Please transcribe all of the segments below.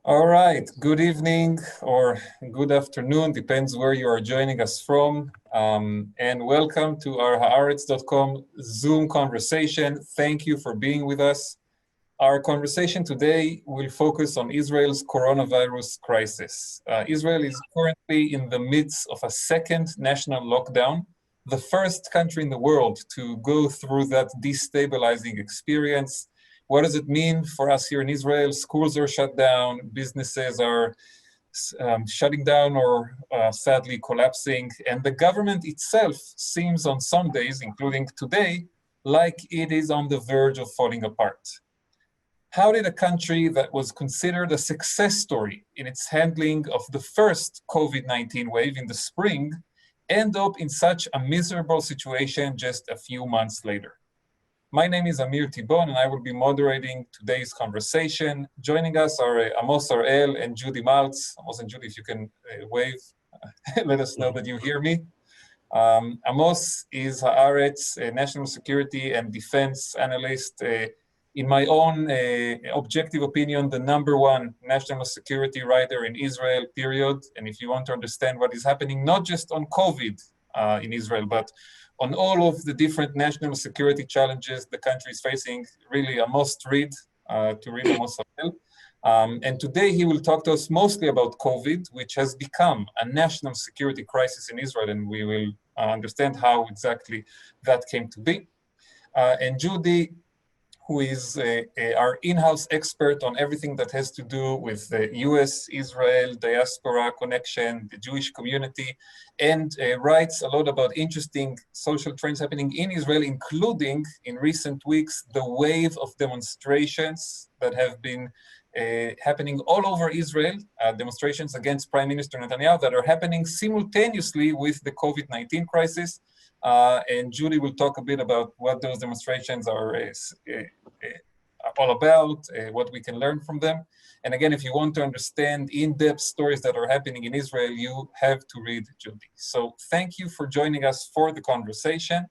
All right, good evening or good afternoon, depends where you are joining us from. And welcome to our Haaretz.com Zoom conversation. Thank you for being with us. Our conversation today will focus on Israel's coronavirus crisis. Israel is currently in the midst of a second national lockdown, the first country in the world to go through that destabilizing experience. What does it mean for us here in Israel? Schools are shut down, businesses are shutting down or sadly collapsing, and the government itself seems on some days, including today, like it is on the verge of falling apart. How did a country that was considered a success story in its handling of the first COVID-19 wave in the spring end up in such a miserable situation just a few months later? My name is Amir Tibon, and I will be moderating today's conversation. Joining us are Amos Arel and Judy Maltz. Amos and Judy, if you can wave, let us know that you hear me. Amos is Haaretz, a national security and defense analyst. In my own objective opinion, the #1 national security writer in Israel, period. And if you want to understand what is happening, not just on COVID in Israel, but on all of the different national security challenges the country is facing, really a must read to read Amos Arel. And today he will talk to us mostly about COVID, which has become a national security crisis in Israel, and we will understand how exactly that came to be. And Judy, who is our in-house expert on everything that has to do with the US-Israel diaspora connection, the Jewish community, and writes a lot about interesting social trends happening in Israel, including in recent weeks, the wave of demonstrations that have been happening all over Israel, demonstrations against Prime Minister Netanyahu that are happening simultaneously with the COVID-19 crisis. And Judy will talk a bit about what those demonstrations are all about, what we can learn from them. And again, if you want to understand in-depth stories that are happening in Israel, you have to read Judy. So thank you for joining us for the conversation.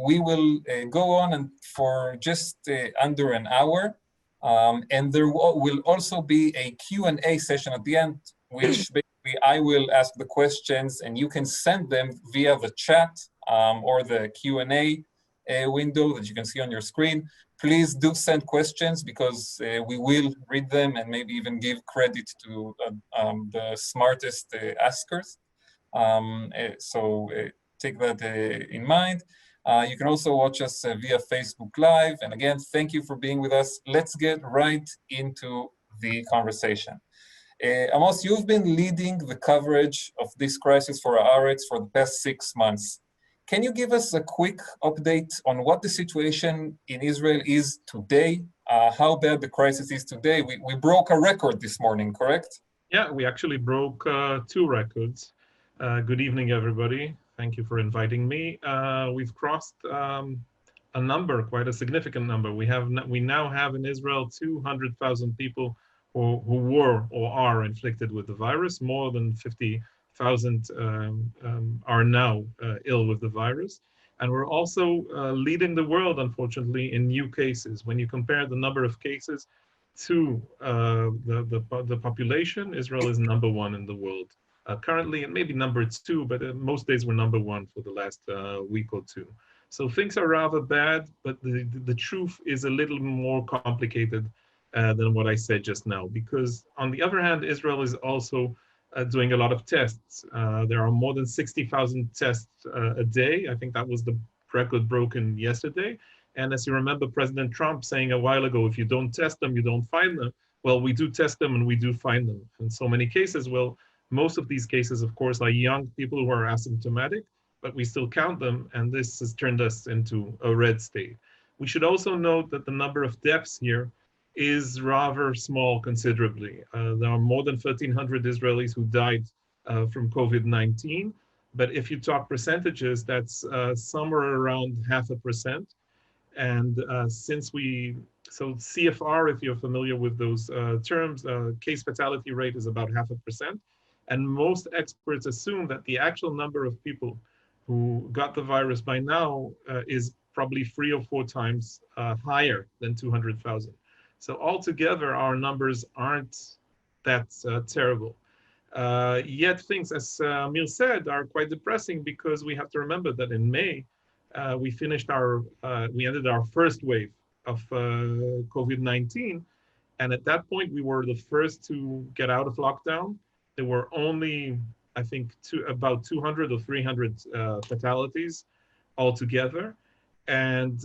We will go on and for just under an hour. And there will also be a Q&A session at the end, which basically I will ask the questions and you can send them via the chat or the Q&A window that you can see on your screen. Please do send questions because we will read them and maybe even give credit to the smartest askers. So take that in mind. You can also watch us via Facebook Live. And again, thank you for being with us. Let's get right into the conversation. Amos, you've been leading the coverage of this crisis for Haaretz for the past 6 months. Can you give us a quick update on what the situation in Israel is today? How bad the crisis is today? We broke a record this morning, correct? Yeah, we actually broke 2 records. Good evening, everybody. Thank you for inviting me. We've crossed a number, quite a significant number. We now have in Israel 200,000 people who were or are inflicted with the virus. More than 50,000 are now ill with the virus. And we're also leading the world, unfortunately, in new cases. When you compare the number of cases to the population, Israel is #1 in the world. Currently, and maybe #2, but most days we're #1 for the last week or two. So things are rather bad, but the truth is a little more complicated than what I said just now. Because on the other hand, Israel is also doing a lot of tests. There are more than 60,000 tests a day. I think that was the record broken yesterday. And as you remember, President Trump saying a while ago, if you don't test them, you don't find them. Well, we do test them and we do find them. In so many cases, well, most of these cases, of course, are young people who are asymptomatic, but we still count them, and this has turned us into a red state. We should also note that the number of deaths here is rather small considerably. There are more than 1,300 Israelis who died from COVID-19, but if you talk percentages, that's somewhere around 0.5%. And so CFR, if you're familiar with those terms, case fatality rate is about 0.5%. And most experts assume that the actual number of people who got the virus by now is probably 3 or 4 times higher than 200,000. So altogether, our numbers aren't That's terrible. Yet things, as Amir said, are quite depressing because we have to remember that in May, we ended our first wave of COVID-19. And at that point, we were the first to get out of lockdown. There were only, I think, about 200 or 300 fatalities altogether. And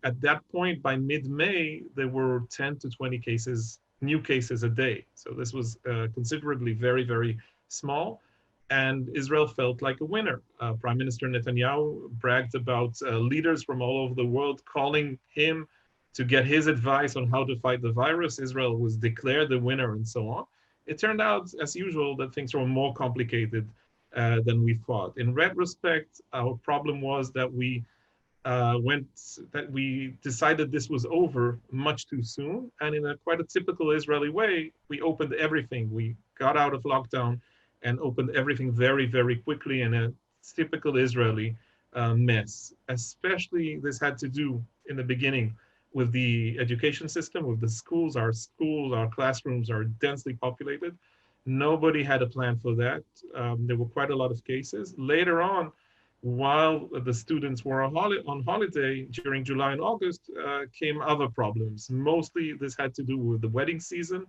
at that point, by mid-May, there were 10 to 20 cases, new cases a day. So this was considerably very, very small. And Israel felt like a winner. Prime Minister Netanyahu bragged about leaders from all over the world calling him to get his advice on how to fight the virus. Israel was declared the winner and so on. It turned out, as usual, that things were more complicated than we thought. In retrospect, our problem was that we decided this was over much too soon. And in a quite a typical Israeli way, we opened everything. We got out of lockdown and opened everything very, very quickly in a typical Israeli mess. Especially this had to do in the beginning with the education system, with the schools, our classrooms are densely populated. Nobody had a plan for that. There were quite a lot of cases. Later on, while the students were on holiday during July and August, came other problems. Mostly this had to do with the wedding season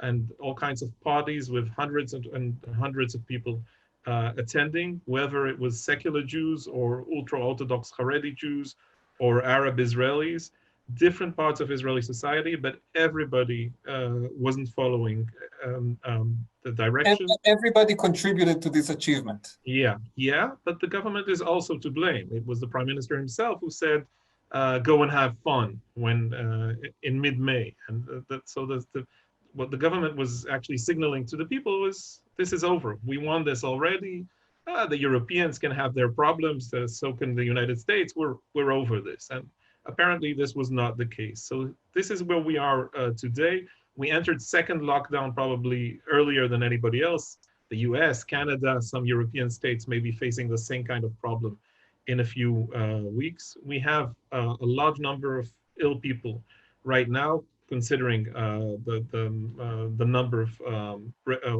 and all kinds of parties with hundreds and hundreds of people attending, whether it was secular Jews or ultra-Orthodox Haredi Jews or Arab Israelis, different parts of Israeli society, but everybody wasn't following the direction. Everybody contributed to this achievement. Yeah, but the government is also to blame. It was the prime minister himself who said, "Go and have fun" when in mid-May, and what the government was actually signaling to the people was, "This is over. We won this already. The Europeans can have their problems, so can the United States. We're over this." And apparently, this was not the case. So this is where we are today. We entered second lockdown probably earlier than anybody else. The US, Canada, some European states may be facing the same kind of problem in a few weeks. We have a large number of ill people right now, considering the number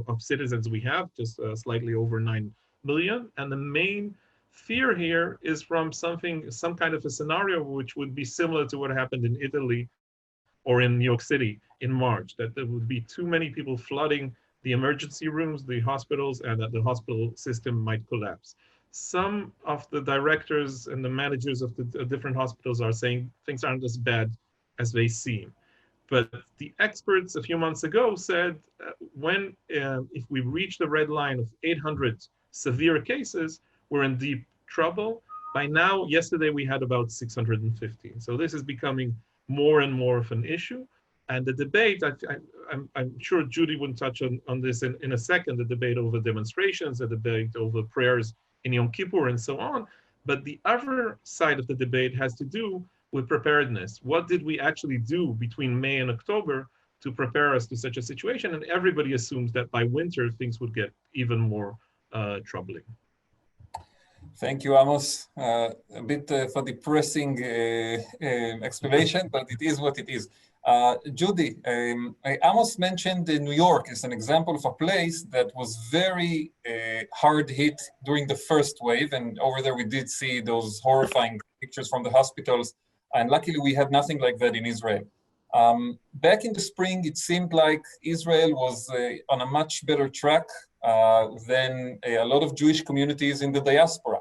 of citizens we have, just slightly over 9 million. And the main fear here is from some kind of a scenario which would be similar to what happened in Italy or in New York City in March, that there would be too many people flooding the emergency rooms, the hospitals, and that the hospital system might collapse. Some of the directors and the managers of the different hospitals are saying things aren't as bad as they seem. But the experts a few months ago said if we reach the red line of 800 severe cases, we're in deep trouble. By now, yesterday we had about 650. So this is becoming more and more of an issue. And the debate, I'm sure Judy will touch on this in a second, the debate over demonstrations, the debate over prayers in Yom Kippur and so on. But the other side of the debate has to do with preparedness. What did we actually do between May and October to prepare us to such a situation? And everybody assumes that by winter, things would get even more troubling. Thank you, Amos. A bit for depressing explanation, but it is what it is. Judy, Amos mentioned New York as an example of a place that was very hard hit during the first wave. And over there, we did see those horrifying pictures from the hospitals. And luckily, we had nothing like that in Israel. Back in the spring, it seemed like Israel was on a much better track than a lot of Jewish communities in the diaspora.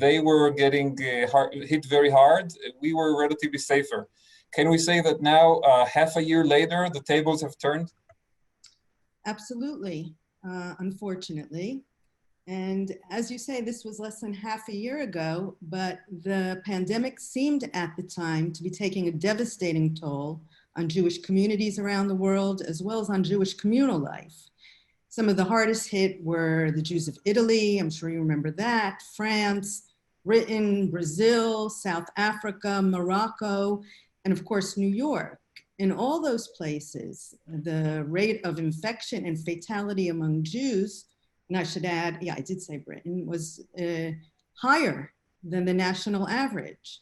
They were getting hit very hard. We were relatively safer. Can we say that now, half a year later, the tables have turned? Absolutely, unfortunately. And as you say, this was less than half a year ago, but the pandemic seemed at the time to be taking a devastating toll on Jewish communities around the world, as well as on Jewish communal life. Some of the hardest hit were the Jews of Italy, I'm sure you remember that, France, Britain, Brazil, South Africa, Morocco, and of course, New York. In all those places, the rate of infection and fatality among Jews, and I should add, yeah, I did say Britain, was higher than the national average.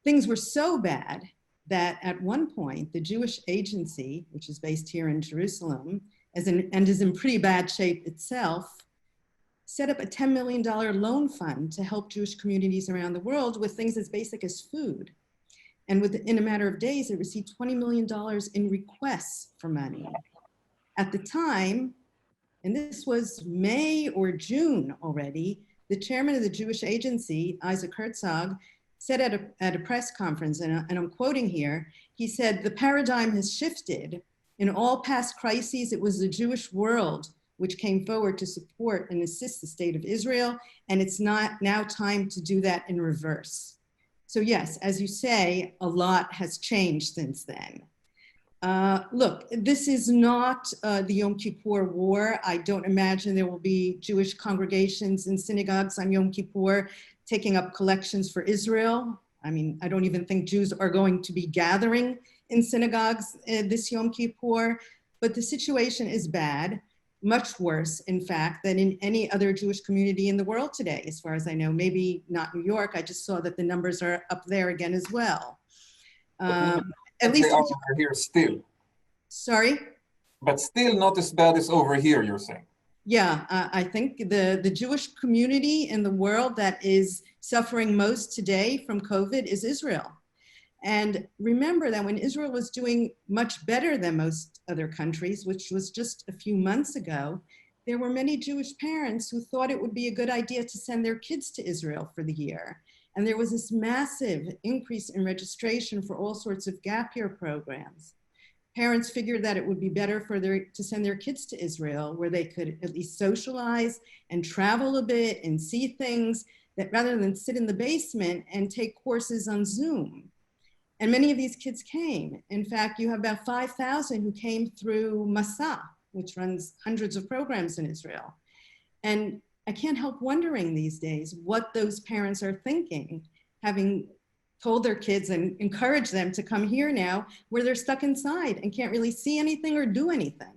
Things were so bad that at one point, the Jewish Agency, which is based here in Jerusalem, and is in pretty bad shape itself, set up a $10 million loan fund to help Jewish communities around the world with things as basic as food. And within a matter of days, it received $20 million in requests for money. At the time, and this was May or June already, the chairman of the Jewish Agency, Isaac Herzog, said at a press conference, and I'm quoting here, he said, "The paradigm has shifted. In all past crises, it was the Jewish world which came forward to support and assist the state of Israel, and it's not now time to do that in reverse." So yes, as you say, a lot has changed since then. Look, this is not the Yom Kippur War. I don't imagine there will be Jewish congregations in synagogues on Yom Kippur taking up collections for Israel. I mean, I don't even think Jews are going to be gathering in synagogues this Yom Kippur, but the situation is bad, much worse, in fact, than in any other Jewish community in the world today, as far as I know. Maybe not New York. I just saw that the numbers are up there again as well. At least they are over here still. Sorry? But still not as bad as over here, you're saying. Yeah, I think the Jewish community in the world that is suffering most today from COVID is Israel. And remember that when Israel was doing much better than most other countries, which was just a few months ago, there were many Jewish parents who thought it would be a good idea to send their kids to Israel for the year. And there was this massive increase in registration for all sorts of gap year programs. Parents figured that it would be better to send their kids to Israel, where they could at least socialize and travel a bit and see things, that rather than sit in the basement and take courses on Zoom. And many of these kids came. In fact, you have about 5,000 who came through Masa, which runs hundreds of programs in Israel. And I can't help wondering these days what those parents are thinking, having told their kids and encouraged them to come here now, where they're stuck inside and can't really see anything or do anything.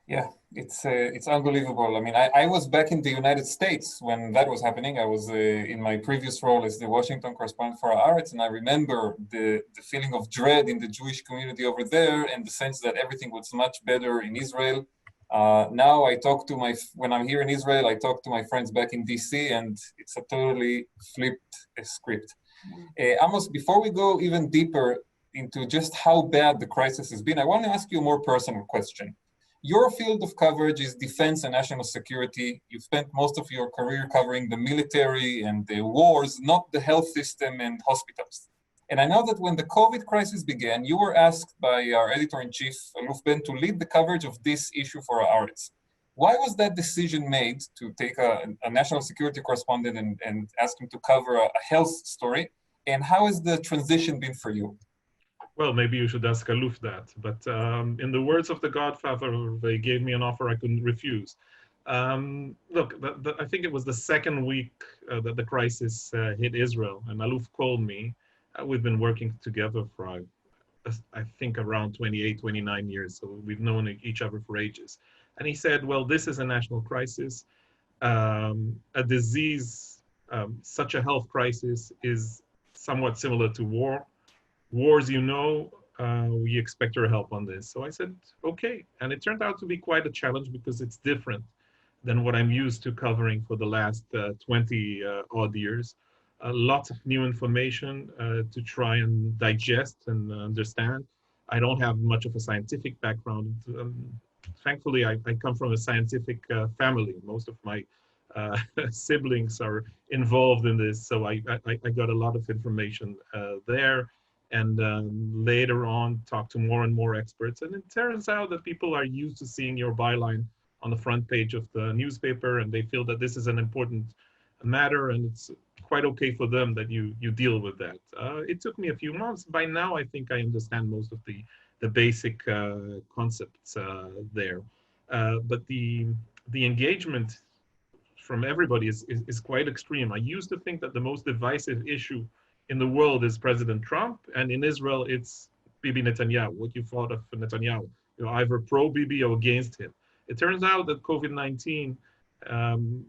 Yeah, it's unbelievable. I mean, I was back in the United States when that was happening. I was in my previous role as the Washington correspondent for Haaretz, and I remember the feeling of dread in the Jewish community over there and the sense that everything was much better in Israel. Now when I'm here in Israel, I talk to my friends back in DC, and it's a totally flipped script. Amos, before we go even deeper into just how bad the crisis has been, I want to ask you a more personal question. Your field of coverage is defense and national security. You've spent most of your career covering the military and the wars, not the health system and hospitals. And I know that when the COVID crisis began, you were asked by our editor-in-chief, Aluf Ben, to lead the coverage of this issue for Haaretz. Why was that decision made to take a national security correspondent and ask him to cover a health story? And how has the transition been for you? Well, maybe you should ask Aluf that. But in the words of the Godfather, they gave me an offer I couldn't refuse. Look, I think it was the second week that the crisis hit Israel, and Aluf called me. We've been working together for, I think, around 28, 29 years. So we've known each other for ages. And he said, well, this is a national crisis. A disease, such a health crisis is somewhat similar to war. Wars, we expect your help on this. So I said, okay. And it turned out to be quite a challenge because it's different than what I'm used to covering for the last 20 odd years. Lots of new information to try and digest and understand. I don't have much of a scientific background. Thankfully, I come from a scientific family. Most of my siblings are involved in this, so I got a lot of information there. And later on, talk to more and more experts. And it turns out that people are used to seeing your byline on the front page of the newspaper, and they feel that this is an important matter, and it's quite okay for them that you deal with that. It took me a few months. By now, I think I understand most of the basic concepts there. But the engagement from everybody is quite extreme. I used to think that the most divisive issue in the world is President Trump, and in Israel, it's Bibi Netanyahu, what you thought of Netanyahu, either pro-Bibi or against him. It turns out that COVID-19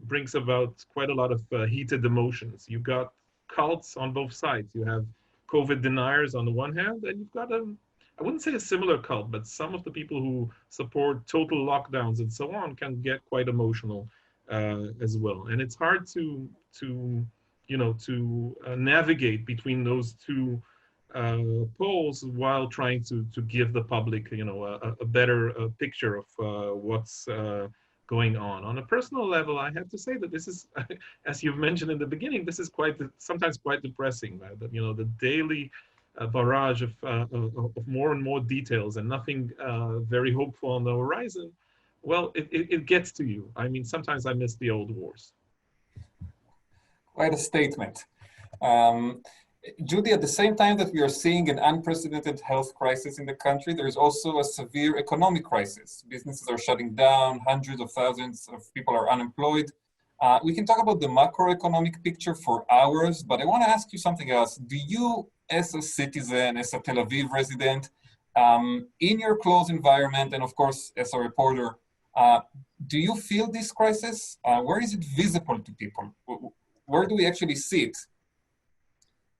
brings about quite a lot of heated emotions. You got cults on both sides. You have COVID deniers on the one hand, and you've got I wouldn't say a similar cult, but some of the people who support total lockdowns and so on can get quite emotional as well. And it's hard to navigate between those two poles while trying to give the public, a better picture of what's going on. On a personal level, I have to say that this is, as you've mentioned in the beginning, this is sometimes quite depressing. That the daily barrage of more and more details and nothing very hopeful on the horizon. Well, it gets to you. I mean, sometimes I miss the old wars. Quite a statement. Judy, at the same time that we are seeing an unprecedented health crisis in the country, there is also a severe economic crisis. Businesses are shutting down, hundreds of thousands of people are unemployed. We can talk about the macroeconomic picture for hours, but I want to ask you something else. Do you, as a citizen, as a Tel Aviv resident, in your close environment, and of course, as a reporter, do you feel this crisis? Where is it visible to people? Where do we actually see it?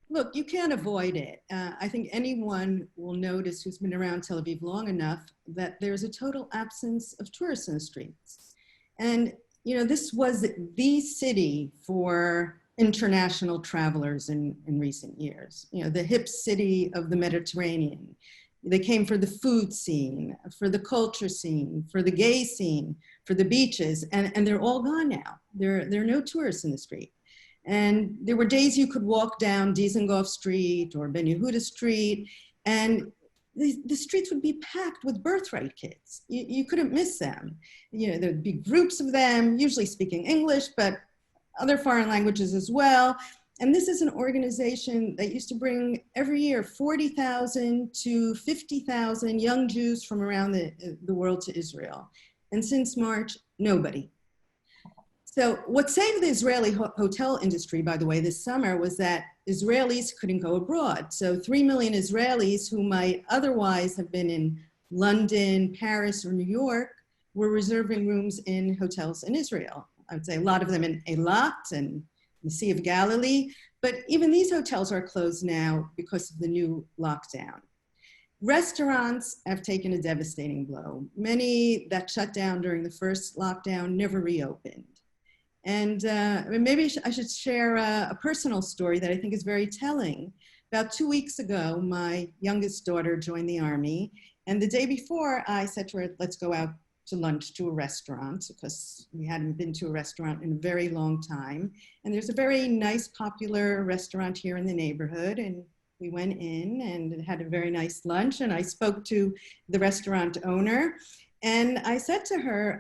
Look, you can't avoid it. I think anyone will notice who's been around Tel Aviv long enough that there's a total absence of tourists in the streets. And, this was the city for international travelers in recent years. The hip city of the Mediterranean. They came for the food scene, for the culture scene, for the gay scene, for the beaches, and they're all gone now. There are no tourists in the street. And there were days you could walk down Dizengoff Street or Ben Yehuda Street, and the streets would be packed with birthright kids. You couldn't miss them. There'd be groups of them, usually speaking English, but other foreign languages as well. And this is an organization that used to bring every year 40,000 to 50,000 young Jews from around the world to Israel. And since March, nobody. So what saved the Israeli hotel industry, by the way, this summer was that Israelis couldn't go abroad. So 3 million Israelis who might otherwise have been in London, Paris, or New York were reserving rooms in hotels in Israel. I would say a lot of them in Eilat and the Sea of Galilee, but even these hotels are closed now because of the new lockdown. Restaurants have taken a devastating blow. Many that shut down during the first lockdown never reopened. And maybe I should share a personal story that I think is very telling. About 2 weeks ago, my youngest daughter joined the Army. And the day before, I said to her, let's go out to lunch to a restaurant, because we hadn't been to a restaurant in a very long time. And there's a very nice, popular restaurant here in the neighborhood. And we went in and had a very nice lunch. And I spoke to the restaurant owner. And I said to her,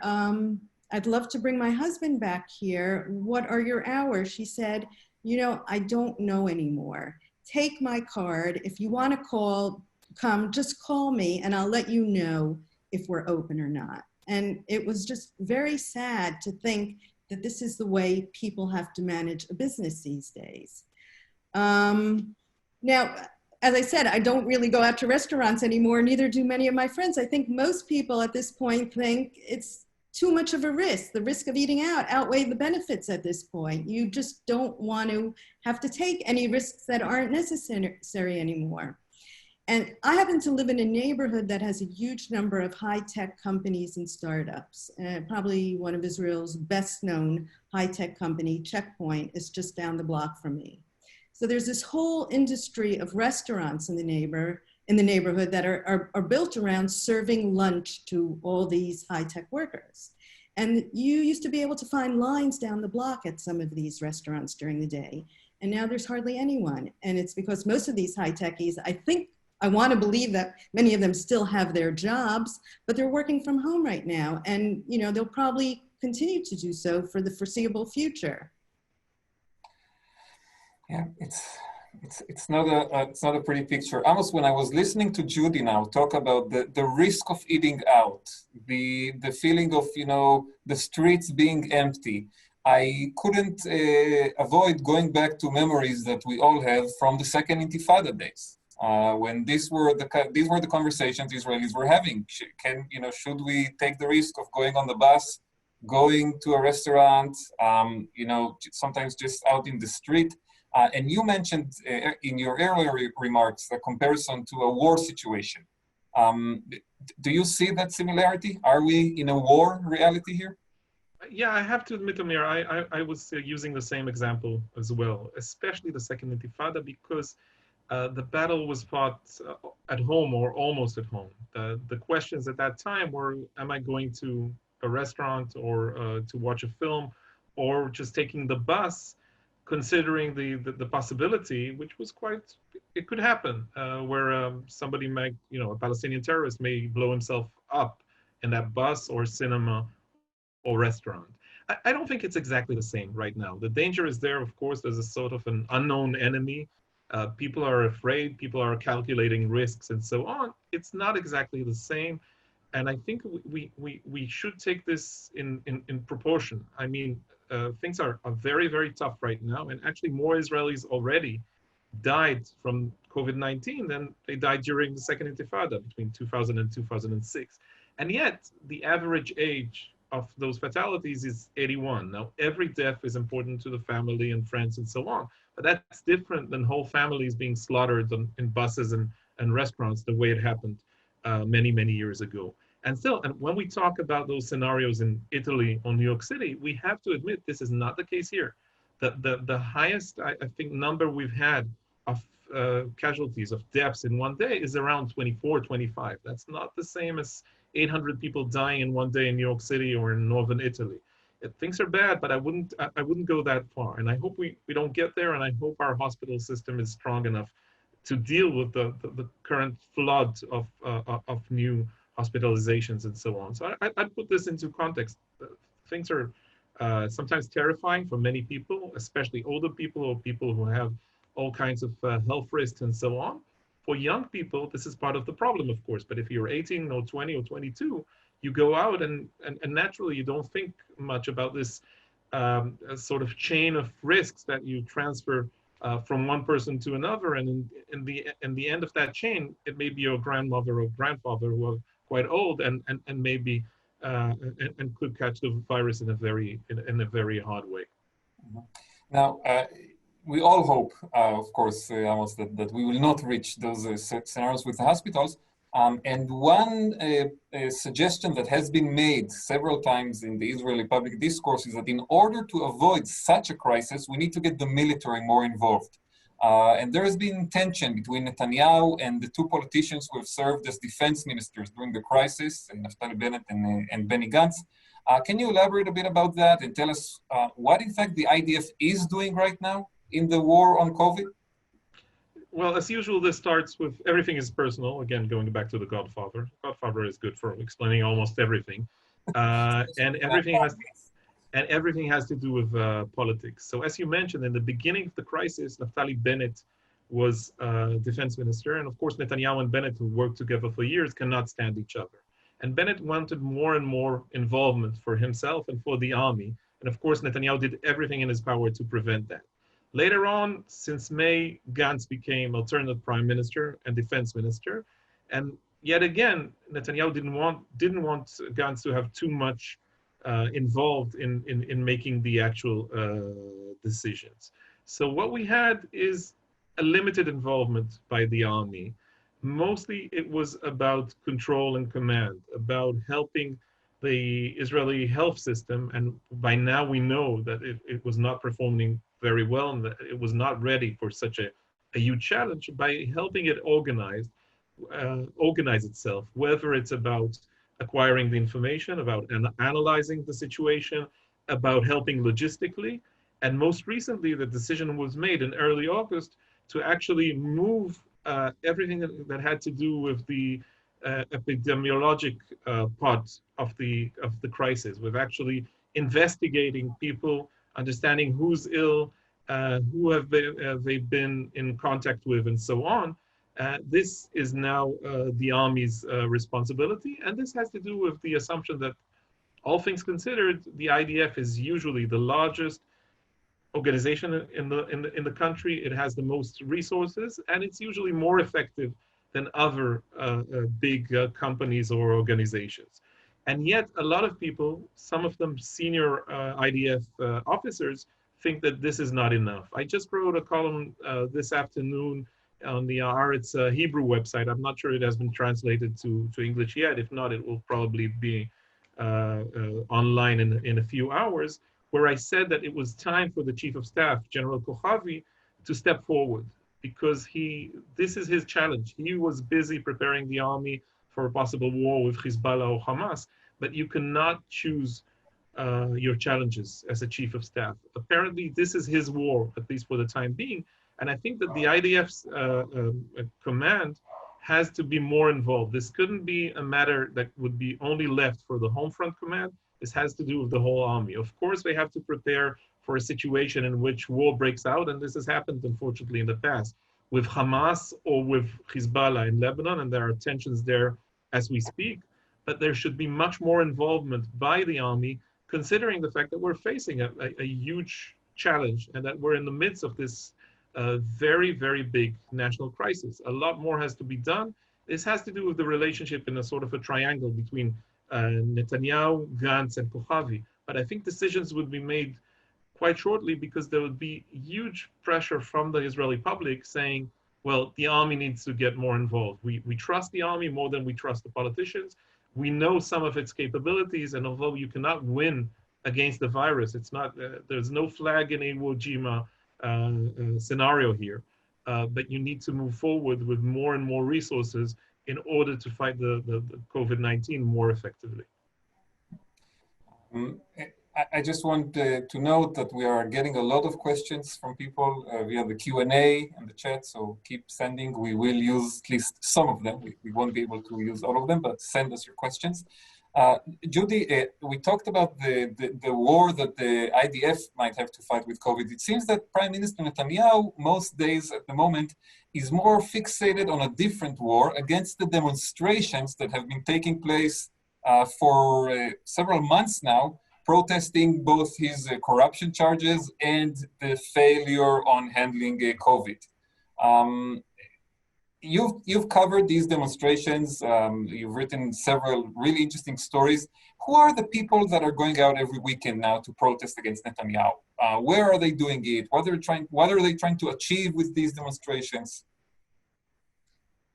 I'd love to bring my husband back here. What are your hours? She said, I don't know anymore. Take my card. If you want to come, just call me and I'll let you know if we're open or not. And it was just very sad to think that this is the way people have to manage a business these days. Now, as I said, I don't really go out to restaurants anymore, neither do many of my friends. I think most people at this point think it's too much of a risk. The risk of eating out outweigh the benefits at this point. You just don't want to have to take any risks that aren't necessary anymore. And I happen to live in a neighborhood that has a huge number of high-tech companies and startups. Probably one of Israel's best-known high-tech company, Checkpoint, is just down the block from me. So there's this whole industry of restaurants in the neighborhood that are built around serving lunch to all these high-tech workers. And you used to be able to find lines down the block at some of these restaurants during the day. And now there's hardly anyone. And it's because most of these high-techies, I want to believe that many of them still have their jobs, but they're working from home right now. And they'll probably continue to do so for the foreseeable future. Yeah, it's not a pretty picture. Almost when I was listening to Judy now talk about the risk of eating out, the feeling of the streets being empty, I couldn't avoid going back to memories that we all have from the second Intifada days, when these were the conversations Israelis were having. Should we take the risk of going on the bus, going to a restaurant, sometimes just out in the street? And you mentioned in your earlier remarks the comparison to a war situation. Do you see that similarity? Are we in a war reality here? Yeah, I have to admit, Amir, I was using the same example as well, especially the Second Intifada, because the battle was fought at home or almost at home. The questions at that time were, am I going to a restaurant or to watch a film, or just taking the bus, considering the possibility, which was quite, it could happen, where somebody might, a Palestinian terrorist may blow himself up in that bus or cinema or restaurant. I don't think it's exactly the same right now. The danger is there, of course. There's a sort of an unknown enemy. People are afraid, people are calculating risks and so on. It's not exactly the same. And I think we should take this in proportion. I mean, things are very, very tough right now. And actually more Israelis already died from COVID-19 than they died during the Second Intifada between 2000 and 2006. And yet the average age of those fatalities is 81. Now, every death is important to the family and friends and so on, but that's different than whole families being slaughtered in buses and restaurants the way it happened many, many years ago. And still, and when we talk about those scenarios in Italy or New York City, we have to admit this is not the case here. The highest, I think, number we've had of casualties, of deaths in one day is around 24, 25. That's not the same as 800 people dying in one day in New York City or in northern Italy. Things are bad, but I wouldn't go that far. And I hope we don't get there. And I hope our hospital system is strong enough to deal with the current flood of new hospitalizations and so on. So I'd put this into context. Things are sometimes terrifying for many people, especially older people or people who have all kinds of health risks and so on. For young people, this is part of the problem, of course. But if you're 18 or 20 or 22, you go out and naturally you don't think much about this sort of chain of risks that you transfer from one person to another. And in the end of that chain, it may be your grandmother or grandfather who are quite old and maybe and could catch the virus in a very hard way. Now, we all hope, of course, Amos, that we will not reach those scenarios with the hospitals. And one suggestion that has been made several times in the Israeli public discourse is that in order to avoid such a crisis, we need to get the military more involved. And there has been tension between Netanyahu and the two politicians who have served as defense ministers during the crisis, Naftali Bennett and Benny Gantz. Can you elaborate a bit about that and tell us what, in fact, the IDF is doing right now in the war on COVID? Well, as usual, this starts with everything is personal. Again, going back to the Godfather. Godfather is good for explaining almost everything, and everything has to do with politics. So, as you mentioned, in the beginning of the crisis, Naftali Bennett was defense minister, and of course, Netanyahu and Bennett, who worked together for years, cannot stand each other. And Bennett wanted more and more involvement for himself and for the army, and of course, Netanyahu did everything in his power to prevent that. Later on, since May, Gantz became alternate prime minister and defense minister. And yet again, Netanyahu didn't want Gantz to have too much involved in making the actual decisions. So what we had is a limited involvement by the army. Mostly it was about control and command, about helping the Israeli health system. And by now we know that it was not performing very well and that it was not ready for such a huge challenge. By helping it organize itself, whether it's about acquiring the information, about analyzing the situation, about helping logistically. And most recently, the decision was made in early August to actually move everything that had to do with the epidemiologic part of the crisis, with actually investigating people, understanding who's ill, who have they been in contact with, and so on. This is now the Army's responsibility, and this has to do with the assumption that, all things considered, the IDF is usually the largest organization in the country. It has the most resources, and it's usually more effective than other big companies or organizations. And yet a lot of people, some of them senior IDF officers, think that this is not enough. I just wrote a column this afternoon on the Haaretz Hebrew website. I'm not sure it has been translated to English yet. If not, it will probably be online in a few hours, where I said that it was time for the Chief of Staff, General Kochavi, to step forward, because this is his challenge. He was busy preparing the army for a possible war with Hezbollah or Hamas, but you cannot choose your challenges as a Chief of Staff. Apparently, this is his war, at least for the time being. And I think that the IDF's command has to be more involved. This couldn't be a matter that would be only left for the home front command. This has to do with the whole army. Of course, they have to prepare for a situation in which war breaks out, and this has happened, unfortunately, in the past, with Hamas or with Hezbollah in Lebanon, and there are tensions there as we speak. But there should be much more involvement by the army, considering the fact that we're facing a huge challenge and that we're in the midst of this very, very big national crisis. A lot more has to be done. This has to do with the relationship in a sort of a triangle between Netanyahu, Gantz, and Kochavi. But I think decisions would be made quite shortly, because there would be huge pressure from the Israeli public saying, well, the army needs to get more involved. We trust the army more than we trust the politicians. We know some of its capabilities, and although you cannot win against the virus, it's not, there's no flag in Iwo Jima scenario here, but you need to move forward with more and more resources in order to fight the COVID-19 more effectively. I just want to note that we are getting a lot of questions from people via the Q&A and the chat, so keep sending. We will use at least some of them. We won't be able to use all of them, but send us your questions. Judy, we talked about the war that the IDF might have to fight with COVID. It seems that Prime Minister Netanyahu, most days at the moment, is more fixated on a different war against the demonstrations that have been taking place for several months now, protesting both his corruption charges and the failure on handling COVID. You've covered these demonstrations. You've written several really interesting stories. Who are the people that are going out every weekend now to protest against Netanyahu? Where are they doing it? What are they trying to achieve with these demonstrations?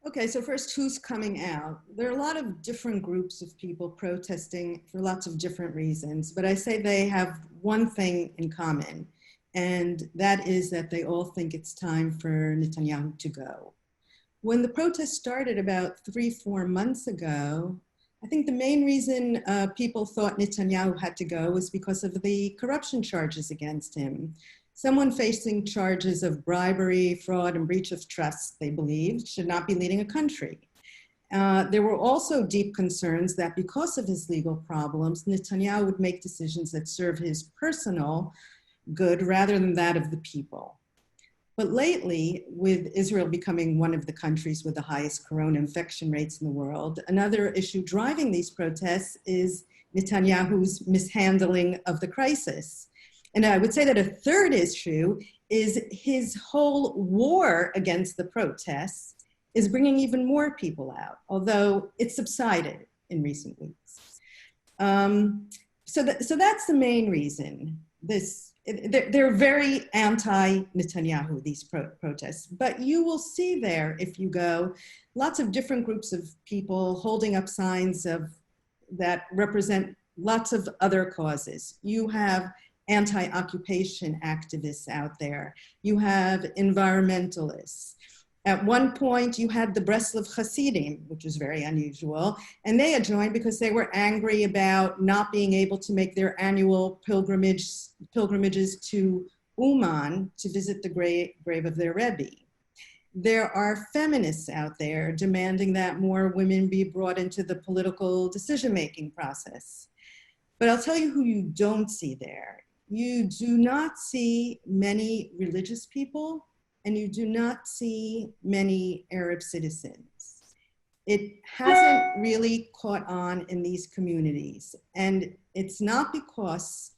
Okay, so first, who's coming out? There are a lot of different groups of people protesting for lots of different reasons, but I say they have one thing in common, and that is that they all think it's time for Netanyahu to go. When the protest started about 3-4 months ago, I think the main reason people thought Netanyahu had to go was because of the corruption charges against him. Someone facing charges of bribery, fraud, and breach of trust, they believed, should not be leading a country. There were also deep concerns that because of his legal problems, Netanyahu would make decisions that serve his personal good rather than that of the people. But lately, with Israel becoming one of the countries with the highest corona infection rates in the world, another issue driving these protests is Netanyahu's mishandling of the crisis. And I would say that a third issue is his whole war against the protests is bringing even more people out, although it subsided in recent weeks. So that's the main reason. They're very anti-Netanyahu, these protests. But you will see there, if you go, lots of different groups of people holding up signs that represent lots of other causes. You have anti-occupation activists out there. You have environmentalists. At one point, you had the Breslov Hasidim, which was very unusual, and they had joined because they were angry about not being able to make their annual pilgrimages to Uman to visit the grave of their Rebbe. There are feminists out there demanding that more women be brought into the political decision-making process. But I'll tell you who you don't see there. You do not see many religious people, and you do not see many Arab citizens. It hasn't really caught on in these communities. And it's not because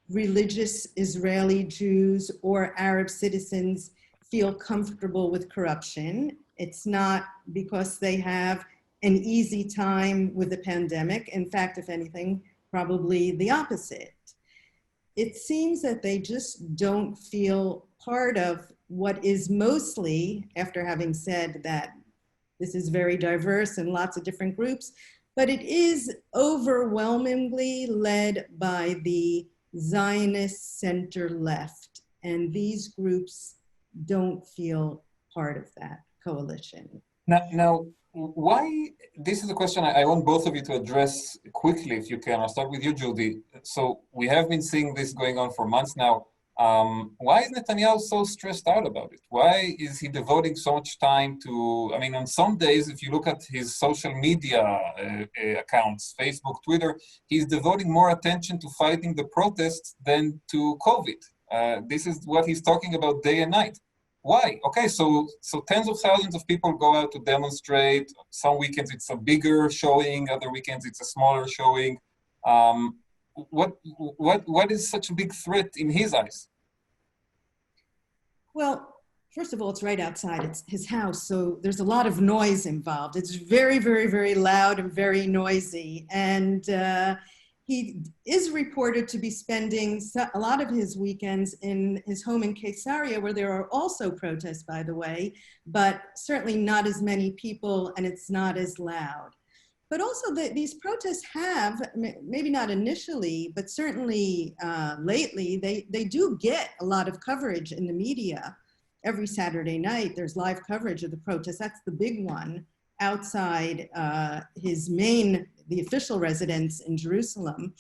religious Israeli Jews or Arab citizens feel comfortable with corruption. It's not because they have an easy time with the pandemic. In fact, if anything, probably the opposite. it seems that they just don't feel part of what is mostly, after having said that this is very diverse and lots of different groups, but it is overwhelmingly led by the Zionist center left. And these groups don't feel part of that coalition. Now, why, this is a question I want both of you to address quickly, if you can. I'll start with you, Judy. So we have been seeing this going on for months now. Why is Netanyahu so stressed out about it? Why is he devoting so much time to, I mean, on some days, if you look at his social media accounts, Facebook, Twitter, he's devoting more attention to fighting the protests than to COVID. This is what he's talking about day and night. Why? Okay, so tens of thousands of people go out to demonstrate. Some weekends it's a bigger showing, other weekends it's a smaller showing. What is such a big threat in his eyes? Well, first of all, it's right outside. It's his house, so there's a lot of noise involved. It's very, very, very loud and very noisy. And he is reported to be spending a lot of his weekends in his home in Caesarea, where there are also protests, by the way, but certainly not as many people, and it's not as loud. But also these protests have, maybe not initially, but certainly lately, they do get a lot of coverage in the media. Every Saturday night, there's live coverage of the protests. That's the big one outside the official residence in Jerusalem.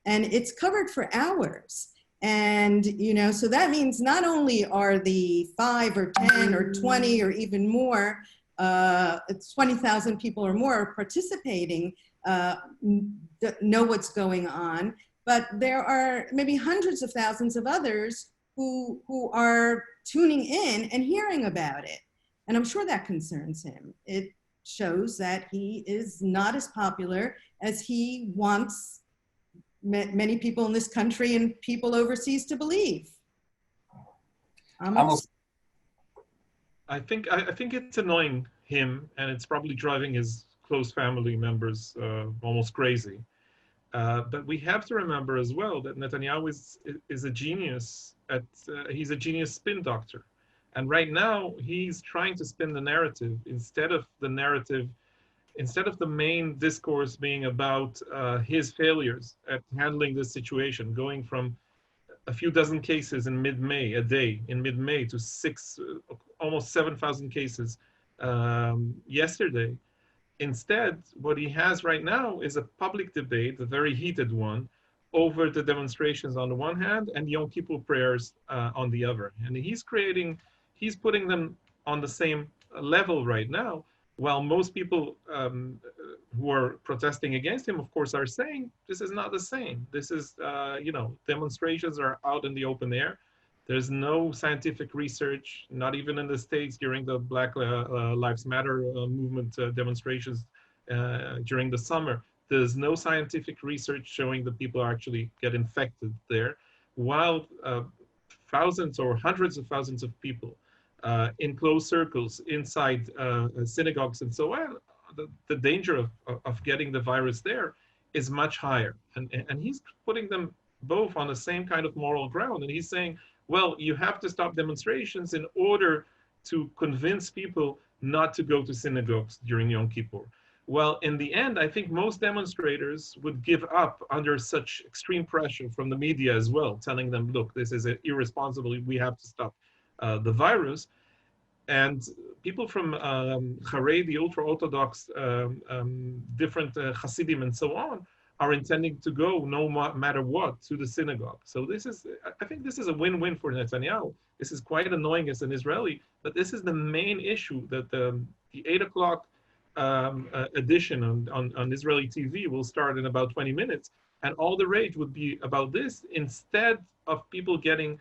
And it's covered for hours. And, so that means not only are the 5 or 10 or 20 or even more, 20,000 people or more participating, know what's going on, but there are maybe hundreds of thousands of others who are tuning in and hearing about it. And I'm sure that concerns him. It shows that he is not as popular as he wants many people in this country and people overseas to believe. I think it's annoying him, and it's probably driving his close family members almost crazy. But we have to remember as well that Netanyahu is a genius he's a genius spin doctor. And right now he's trying to spin the narrative instead of the main discourse being about his failures at handling this situation, going from a few dozen cases in mid-May, to almost 7,000 cases yesterday. Instead, what he has right now is a public debate, a very heated one, over the demonstrations on the one hand and Yom Kippur prayers on the other. And he's putting them on the same level right now, while most people who are protesting against him, of course, are saying this is not the same. This is, demonstrations are out in the open air. There's no scientific research, not even in the States during the Black Lives Matter movement demonstrations during the summer. There's no scientific research showing that people actually get infected there, while thousands or hundreds of thousands of people in closed circles inside synagogues and so on, the danger of getting the virus there is much higher. And he's putting them both on the same kind of moral ground. And he's saying, well, you have to stop demonstrations in order to convince people not to go to synagogues during Yom Kippur. Well, in the end, I think most demonstrators would give up under such extreme pressure from the media as well, telling them, look, this is irresponsible, we have to stop the virus. And people from Haredi, ultra-Orthodox, different Hasidim and so on, are intending to go no matter what to the synagogue. So I think this is a win-win for Netanyahu. This is quite annoying as an Israeli, but this is the main issue that the 8 o'clock edition on Israeli TV will start in about 20 minutes. And all the rage would be about this instead of people getting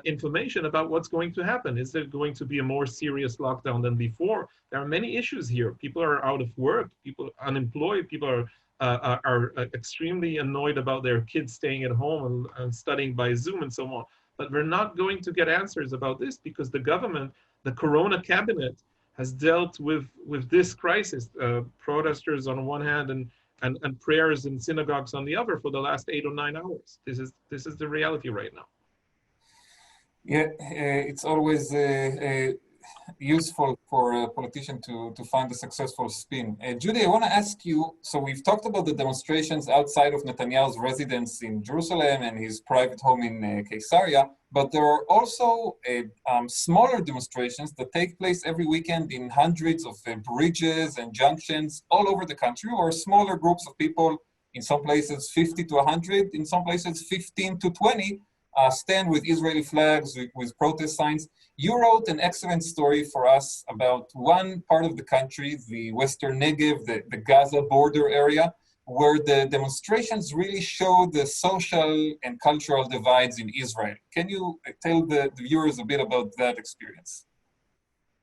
information about what's going to happen. Is there going to be a more serious lockdown than before? There are many issues here. People are out of work, people are unemployed, people are extremely annoyed about their kids staying at home and studying by Zoom and so on. But we're not going to get answers about this because the government, the Corona cabinet, has dealt with this crisis. Protesters on one hand and prayers in synagogues on the other for the last 8 or 9 hours. This is the reality right now. Yeah, it's always useful for a politician to find a successful spin. Judy, I want to ask you, so we've talked about the demonstrations outside of Netanyahu's residence in Jerusalem and his private home in Caesarea, but there are also smaller demonstrations that take place every weekend in hundreds of bridges and junctions all over the country, or smaller groups of people, in some places 50 to 100, in some places 15 to 20, stand with Israeli flags, with protest signs. You wrote an excellent story for us about one part of the country, the Western Negev, the Gaza border area, where the demonstrations really show the social and cultural divides in Israel. Can you tell the viewers a bit about that experience?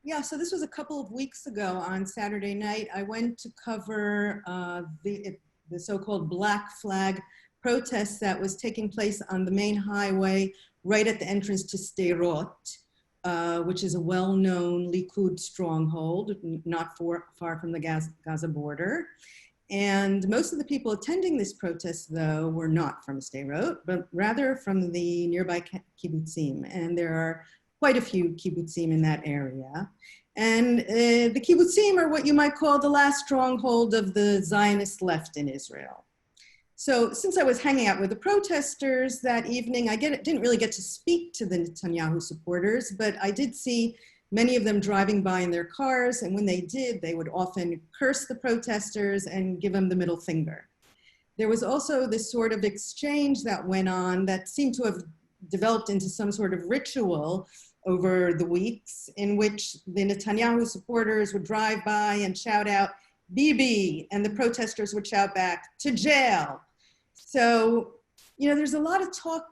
Yeah, so this was a couple of weeks ago on Saturday night. I went to cover the so-called Black Flag protest that was taking place on the main highway right at the entrance to Sderot, which is a well-known Likud stronghold, not far from the Gaza border. And most of the people attending this protest, though, were not from Sderot, but rather from the nearby kibbutzim. And there are quite a few kibbutzim in that area. And the kibbutzim are what you might call the last stronghold of the Zionist left in Israel. So since I was hanging out with the protesters that evening, I didn't really get to speak to the Netanyahu supporters, but I did see many of them driving by in their cars. And when they did, they would often curse the protesters and give them the middle finger. There was also this sort of exchange that went on that seemed to have developed into some sort of ritual over the weeks, in which the Netanyahu supporters would drive by and shout out, "Bibi," and the protesters would shout back, "To jail." So, there's a lot of talk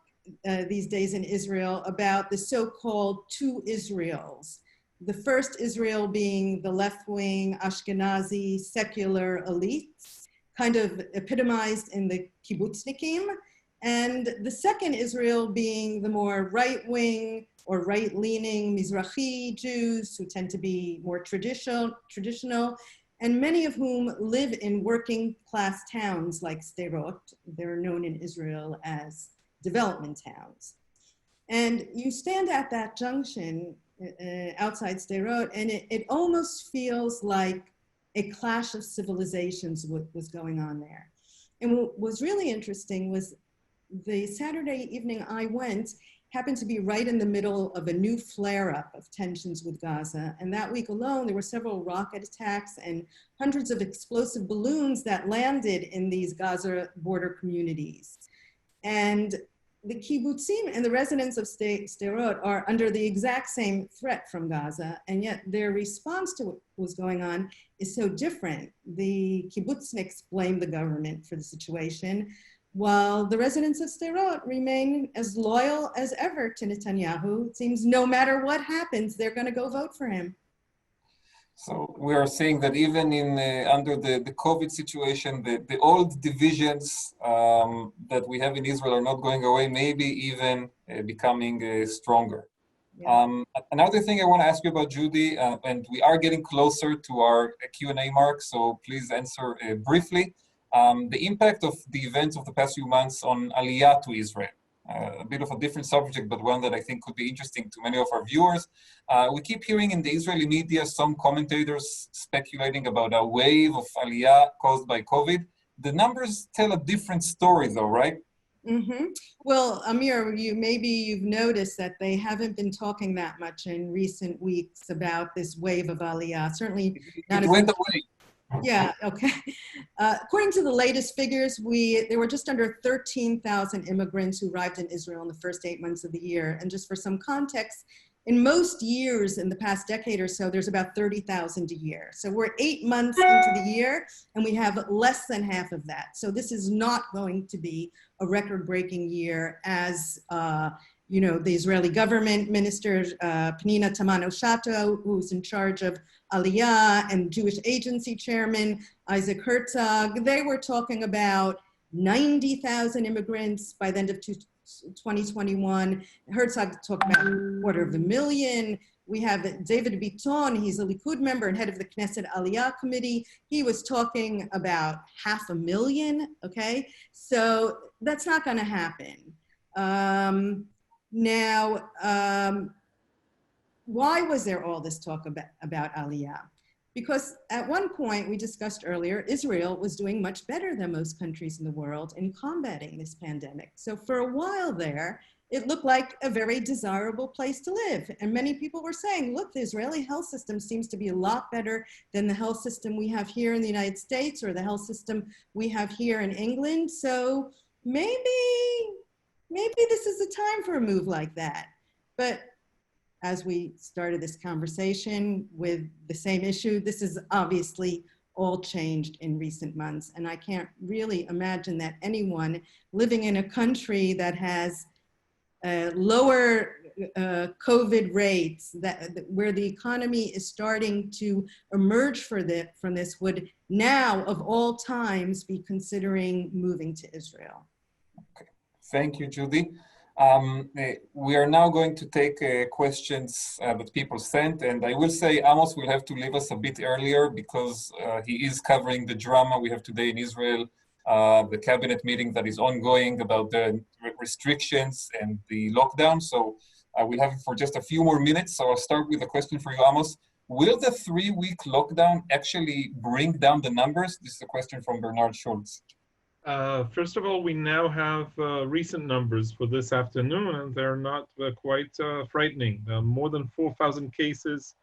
these days in Israel about the so-called two Israels. The first Israel being the left-wing Ashkenazi secular elites, kind of epitomized in the kibbutznikim, and the second Israel being the more right-wing or right-leaning Mizrahi Jews who tend to be more traditional, and many of whom live in working class towns like Sderot. They're known in Israel as development towns. And you stand at that junction outside Sderot, and it almost feels like a clash of civilizations was going on there. And what was really interesting was the Saturday evening I went happened to be right in the middle of a new flare-up of tensions with Gaza. And that week alone, there were several rocket attacks and hundreds of explosive balloons that landed in these Gaza border communities. And the kibbutzim and the residents of Sderot are under the exact same threat from Gaza, and yet their response to what was going on is so different. The kibbutzniks blame the government for the situation, while the residents of Sderot remain as loyal as ever to Netanyahu. It seems no matter what happens, they're going to go vote for him. So we are seeing that even in under the COVID situation, the old divisions that we have in Israel are not going away, maybe even becoming stronger. Yeah. Another thing I want to ask you about, Judy, and we are getting closer to our Q&A mark, so please answer briefly. The impact of the events of the past few months on Aliyah to Israel. A bit of a different subject, but one that I think could be interesting to many of our viewers. We keep hearing in the Israeli media some commentators speculating about a wave of Aliyah caused by COVID. The numbers tell a different story though, right? Mm-hmm. Well, Amir, maybe you've noticed that they haven't been talking that much in recent weeks about this wave of Aliyah. Certainly not. It went away. Yeah, okay. According to the latest figures, there were just under 13,000 immigrants who arrived in Israel in the first 8 months of the year. And just for some context, in most years in the past decade or so, there's about 30,000 a year. So we're 8 months into the year, and we have less than half of that. So this is not going to be a record-breaking year, as the Israeli government minister, Pnina Tamano-Shato, who's in charge of Aliyah, and Jewish Agency Chairman Isaac Herzog, they were talking about 90,000 immigrants by the end of 2021. Herzog talked about 250,000. We have David Biton, he's a Likud member and head of the Knesset Aliyah Committee. He was talking about 500,000, okay? So that's not gonna happen. Why was there all this talk about Aliyah? Because at one point, we discussed earlier, Israel was doing much better than most countries in the world in combating this pandemic. So for a while there, it looked like a very desirable place to live. And many people were saying, look, the Israeli health system seems to be a lot better than the health system we have here in the United States or the health system we have here in England. So maybe this is the time for a move like that. But as we started this conversation with the same issue, this is obviously all changed in recent months. And I can't really imagine that anyone living in a country that has lower COVID rates, where the economy is starting to emerge from this, would now, of all times, be considering moving to Israel. Okay. Thank you, Judy. We are now going to take questions that people sent, and I will say Amos will have to leave us a bit earlier because he is covering the drama we have today in Israel, the cabinet meeting that is ongoing about the restrictions and the lockdown. So we'll have him for just a few more minutes. So I'll start with a question for you, Amos. Will the 3-week lockdown actually bring down the numbers? This is a question from Bernard Schultz. First of all, we now have recent numbers for this afternoon, and they're not quite frightening. More than 4,000 cases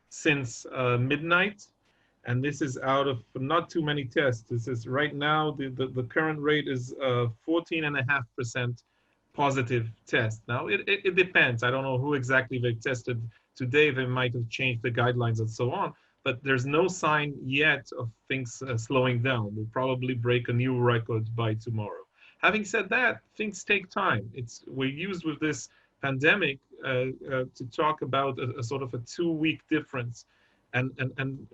since midnight, and this is out of not too many tests. This is right now, the current rate is 14.5% positive test. Now, it depends. I don't know who exactly they tested today. They might have changed the guidelines and so on. But there's no sign yet of things slowing down. We'll probably break a new record by tomorrow. Having said that, things take time. We're used with this pandemic to talk about a sort of a 2-week difference. And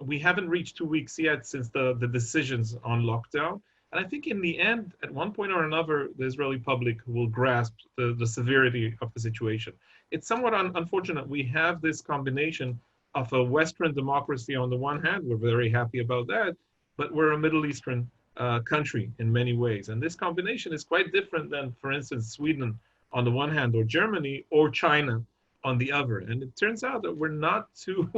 we haven't reached 2 weeks yet since the decisions on lockdown. And I think in the end, at one point or another, the Israeli public will grasp the severity of the situation. It's somewhat unfortunate. We have this combination of a Western democracy on the one hand, we're very happy about that, but we're a Middle Eastern country in many ways. And this combination is quite different than, for instance, Sweden on the one hand, or Germany, or China on the other. And it turns out that we're not too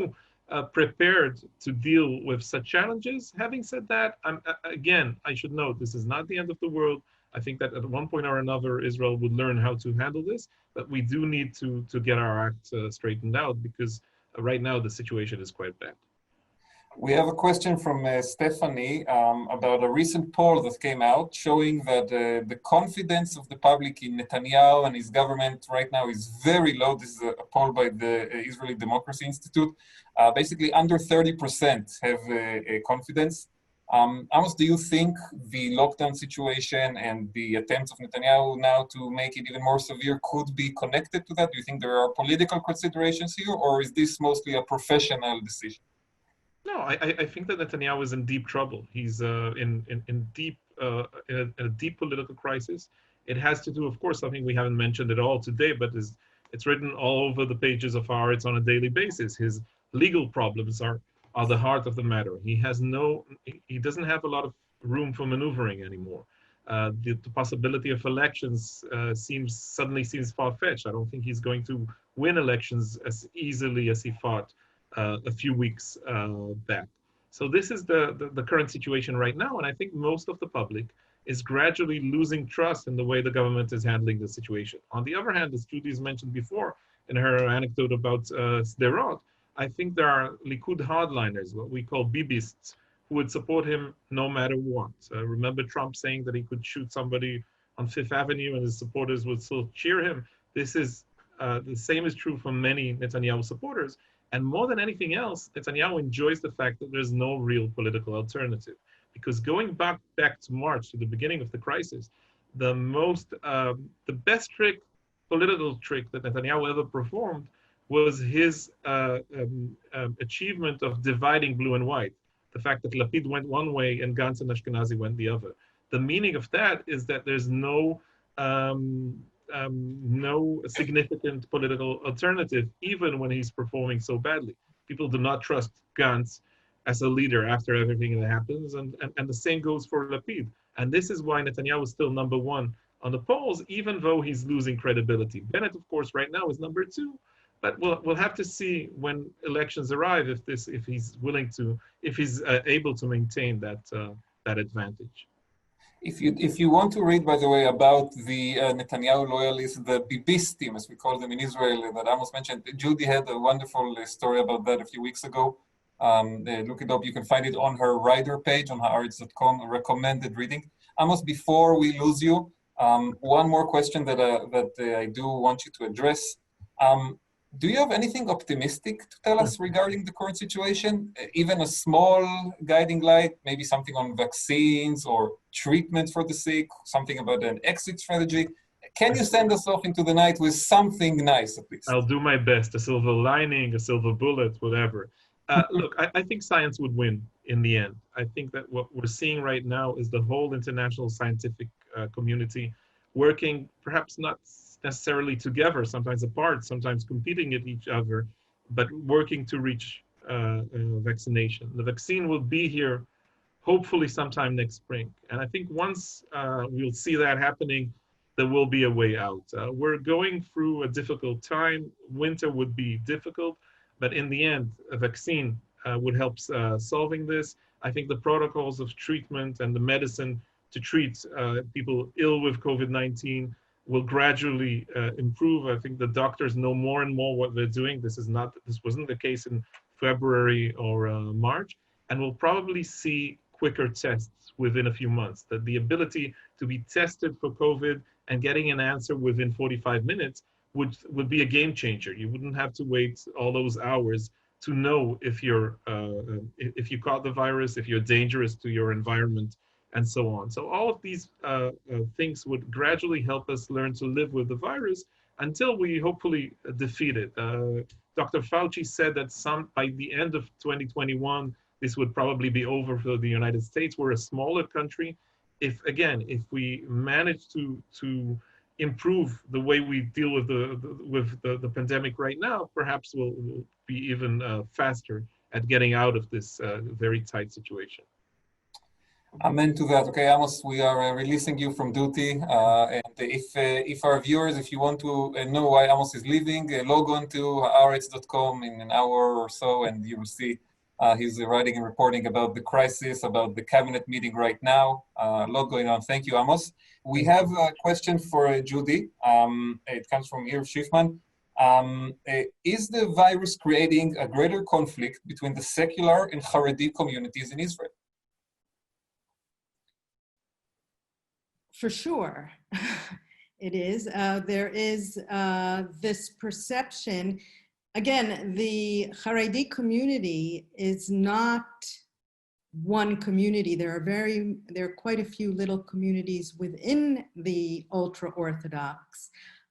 prepared to deal with such challenges. Having said that, again, I should note, this is not the end of the world. I think that at one point or another, Israel would learn how to handle this, but we do need to get our act straightened out, because right now, the situation is quite bad. We have a question from Stephanie about a recent poll that came out showing that the confidence of the public in Netanyahu and his government right now is very low. This is a poll by the Israeli Democracy Institute. Basically, under 30% have confidence. Amos, do you think the lockdown situation and the attempts of Netanyahu now to make it even more severe could be connected to that? Do you think there are political considerations here, or is this mostly a professional decision? No, I think that Netanyahu is in deep trouble. He's in a deep political crisis. It has to do, of course, something we haven't mentioned at all today, but it's written all over the pages of Haaretz on a daily basis. His legal problems are the heart of the matter. He doesn't have a lot of room for maneuvering anymore. The possibility of elections suddenly seems far-fetched. I don't think he's going to win elections as easily as he thought a few weeks back. So this is the current situation right now, and I think most of the public is gradually losing trust in the way the government is handling the situation. On the other hand, as Judy's mentioned before in her anecdote about Sderot, I think there are Likud hardliners, what we call Bibists, who would support him no matter what. Remember Trump saying that he could shoot somebody on Fifth Avenue and his supporters would still cheer him. This is the same is true for many Netanyahu supporters. And more than anything else, Netanyahu enjoys the fact that there's no real political alternative. Because going back to March, to the beginning of the crisis, the best political trick that Netanyahu ever performed was his achievement of dividing blue and white. The fact that Lapid went one way and Gantz and Ashkenazi went the other. The meaning of that is that there's no no significant political alternative, even when he's performing so badly. People do not trust Gantz as a leader after everything that happens, and the same goes for Lapid. And this is why Netanyahu is still number one on the polls, even though he's losing credibility. Bennett, of course, right now is number two, but we'll have to see when elections arrive if he's willing to, if he's able to maintain that advantage. If you want to read, by the way, about the Netanyahu loyalists, the Bibistim, as we call them in Israel, that Amos mentioned, Judy had a wonderful story about that a few weeks ago. Look it up. You can find it on her writer page on Haaretz.com, a recommended reading. Amos, before we lose you, one more question that I do want you to address. Do you have anything optimistic to tell us regarding the current situation? Even a small guiding light, maybe something on vaccines or treatment for the sick, something about an exit strategy? Can you send us off into the night with something nice, at least? I'll do my best. A silver lining, a silver bullet, whatever. Look, I think science would win in the end. I think that what we're seeing right now is the whole international scientific community working, perhaps not necessarily together, sometimes apart, sometimes competing at each other, but working to reach vaccination. The vaccine will be here hopefully sometime next spring. And I think once we'll see that happening, there will be a way out. We're going through a difficult time. Winter would be difficult, but in the end, a vaccine would help solving this. I think the protocols of treatment and the medicine to treat people ill with COVID-19 will gradually improve. I think the doctors know more and more what they're doing. This wasn't the case in February or March, and we'll probably see quicker tests within a few months. That the ability to be tested for COVID and getting an answer within 45 minutes would be a game changer. You wouldn't have to wait all those hours to know if if you caught the virus, if you're dangerous to your environment, and so on. So all of these things would gradually help us learn to live with the virus until we hopefully defeat it. Dr. Fauci said that by the end of 2021, this would probably be over for the United States. We're a smaller country. If we manage to improve the way we deal with the pandemic right now, perhaps we'll be even faster at getting out of this very tight situation. Amen to that. Okay, Amos, we are releasing you from duty. And if our viewers, if you want to know why Amos is leaving, log on to Haaretz.com in an hour or so, and you will see he's writing and reporting about the crisis, about the cabinet meeting right now. A lot going on. Thank you, Amos. We have a question for Judy. It comes from Irv Schiffman. Is the virus creating a greater conflict between the secular and Haredi communities in Israel? For sure, it is. There is this perception. Again, the Haredi community is not one community. There are quite a few little communities within the ultra-Orthodox.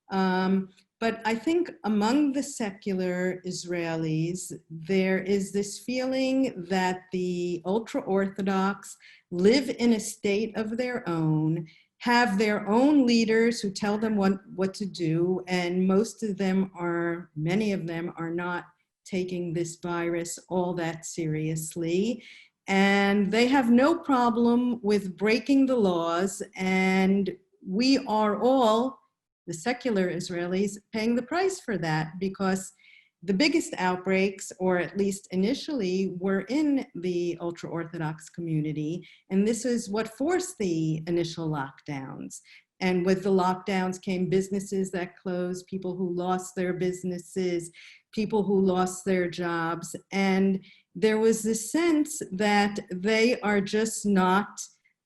But I think among the secular Israelis, there is this feeling that the ultra-Orthodox live in a state of their own, have their own leaders who tell them what to do, and many of them are not taking this virus all that seriously. And they have no problem with breaking the laws, and we are all, the secular Israelis, paying the price for that, because the biggest outbreaks, or at least initially, were in the ultra-Orthodox community. And this is what forced the initial lockdowns. And with the lockdowns came businesses that closed, people who lost their businesses, people who lost their jobs. And there was this sense that they are just not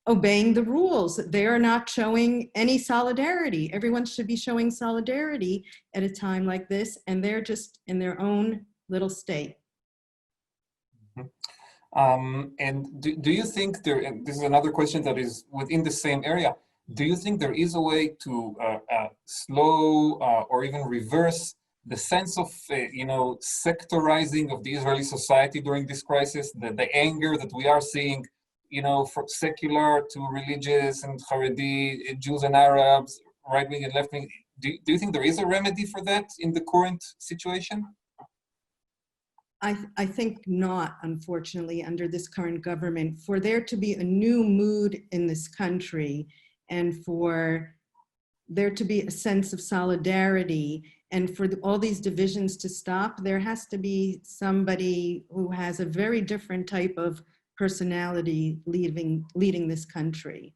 obeying the rules. They are not showing any solidarity. Everyone should be showing solidarity at a time like this, and they're just in their own little state. And do you think and this is another question that is within the same area, do you think there is a way to slow or even reverse the sense of, sectorizing of the Israeli society during this crisis, the anger that we are seeing, from secular to religious and Haredi, Jews and Arabs, right-wing and left-wing, do you think there is a remedy for that in the current situation? I think not, unfortunately, under this current government. For there to be a new mood in this country and for there to be a sense of solidarity and for all these divisions to stop, there has to be somebody who has a very different type of personality leading this country.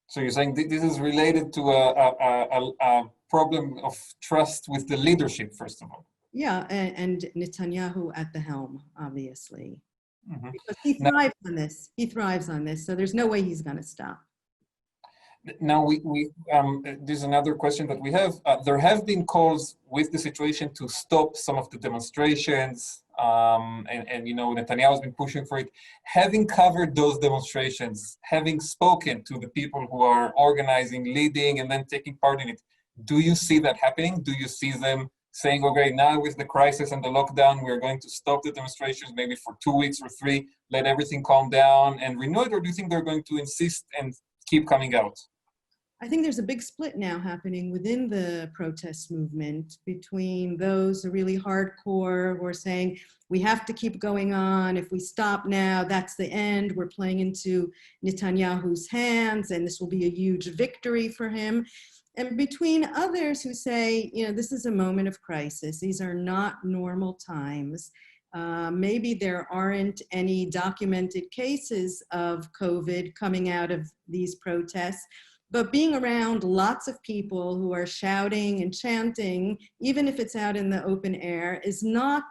So you're saying this is related to a problem of trust with the leadership, first of all? Yeah, and Netanyahu at the helm, obviously. Mm-hmm. Because he thrives on this. He thrives on this, so there's no way he's going to stop. Now, there's another question that we have. There have been calls with the situation to stop some of the demonstrations, and you know, Netanyahu has been pushing for it. Having covered those demonstrations, having spoken to the people who are organizing, leading, and then taking part in it, do you see that happening? Do you see them saying, okay, now with the crisis and the lockdown, we're going to stop the demonstrations maybe for 2 weeks or 3, let everything calm down and renew it? Or do you think they're going to insist and keep coming out? I think there's a big split now happening within the protest movement between those who are really hardcore who are saying, we have to keep going on. If we stop now, that's the end. We're playing into Netanyahu's hands and this will be a huge victory for him. And between others who say, you know, this is a moment of crisis. These are not normal times. Maybe there aren't any documented cases of COVID coming out of these protests, but being around lots of people who are shouting and chanting, even if it's out in the open air, is not